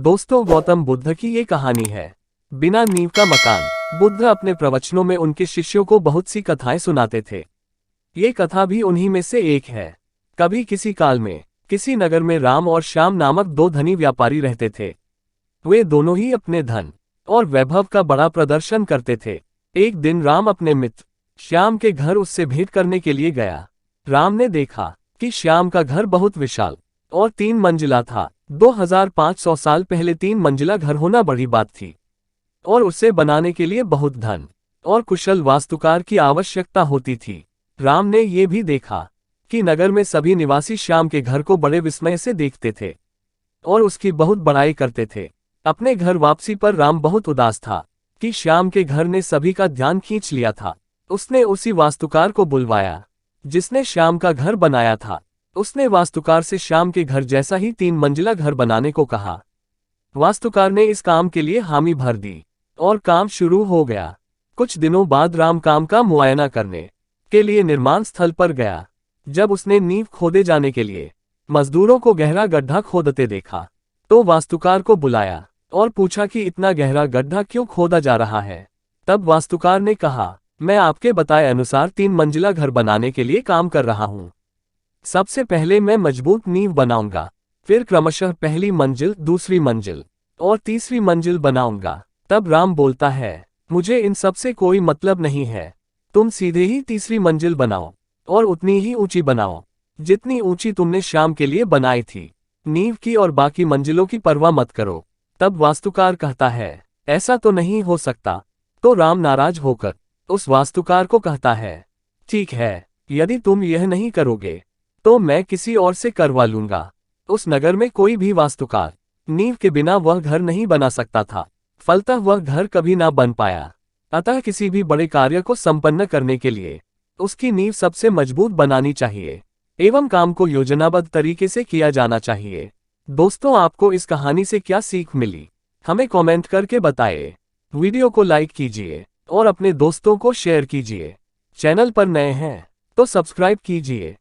दोस्तों, गौतम बुद्ध की ये कहानी है बिना नींव का मकान। बुद्ध अपने प्रवचनों में उनके शिष्यों को बहुत सी कथाएं सुनाते थे। ये कथा भी उन्हीं में से एक है। कभी किसी काल में किसी नगर में राम और श्याम नामक दो धनी व्यापारी रहते थे। वे दोनों ही अपने धन और वैभव का बड़ा प्रदर्शन करते थे। एक दिन राम अपने मित्र श्याम के घर उससे भेंट करने के लिए गया। राम ने देखा कि श्याम का घर बहुत विशाल और 3 मंजिला था। 2500 साल पहले 3 मंजिला घर होना बड़ी बात थी और उसे बनाने के लिए बहुत धन और कुशल वास्तुकार की आवश्यकता होती थी। राम ने यह भी देखा कि नगर में सभी निवासी श्याम के घर को बड़े विस्मय से देखते थे और उसकी बहुत बड़ाई करते थे। अपने घर वापसी पर राम बहुत उदास था कि श्याम के घर ने सभी का ध्यान खींच लिया था। उसने उसी वास्तुकार को बुलवाया जिसने श्याम का घर बनाया था। उसने वास्तुकार से श्याम के घर जैसा ही 3 मंजिला घर बनाने को कहा। वास्तुकार ने इस काम के लिए हामी भर दी और काम शुरू हो गया। कुछ दिनों बाद राम काम का मुआयना करने के लिए निर्माण स्थल पर गया। जब उसने नींव खोदे जाने के लिए मजदूरों को गहरा गड्ढा खोदते देखा तो वास्तुकार को बुलाया और पूछा कि इतना गहरा गड्ढा क्यों खोदा जा रहा है। तब वास्तुकार ने कहा, मैं आपके बताए अनुसार 3 मंजिला घर बनाने के लिए काम कर रहा हूँ। सबसे पहले मैं मजबूत नींव बनाऊंगा, फिर क्रमशः पहली मंजिल, दूसरी मंजिल और तीसरी मंजिल बनाऊंगा। तब राम बोलता है, मुझे इन सब से कोई मतलब नहीं है। तुम सीधे ही तीसरी मंजिल बनाओ और उतनी ही ऊंची बनाओ जितनी ऊंची तुमने श्याम के लिए बनाई थी। नींव की और बाकी मंजिलों की परवाह मत करो। तब वास्तुकार कहता है, ऐसा तो नहीं हो सकता। तो राम नाराज होकर उस वास्तुकार को कहता है, ठीक है, यदि तुम यह नहीं करोगे तो मैं किसी और से करवा लूंगा। उस नगर में कोई भी वास्तुकार नींव के बिना वह घर नहीं बना सकता था। फलतः वह घर कभी ना बन पाया। अतः किसी भी बड़े कार्य को संपन्न करने के लिए उसकी नींव सबसे मजबूत बनानी चाहिए एवं काम को योजनाबद्ध तरीके से किया जाना चाहिए। दोस्तों, आपको इस कहानी से क्या सीख मिली, हमें कमेंट करके बताएं। वीडियो को लाइक कीजिए और अपने दोस्तों को शेयर कीजिए। चैनल पर नए हैं तो सब्सक्राइब कीजिए।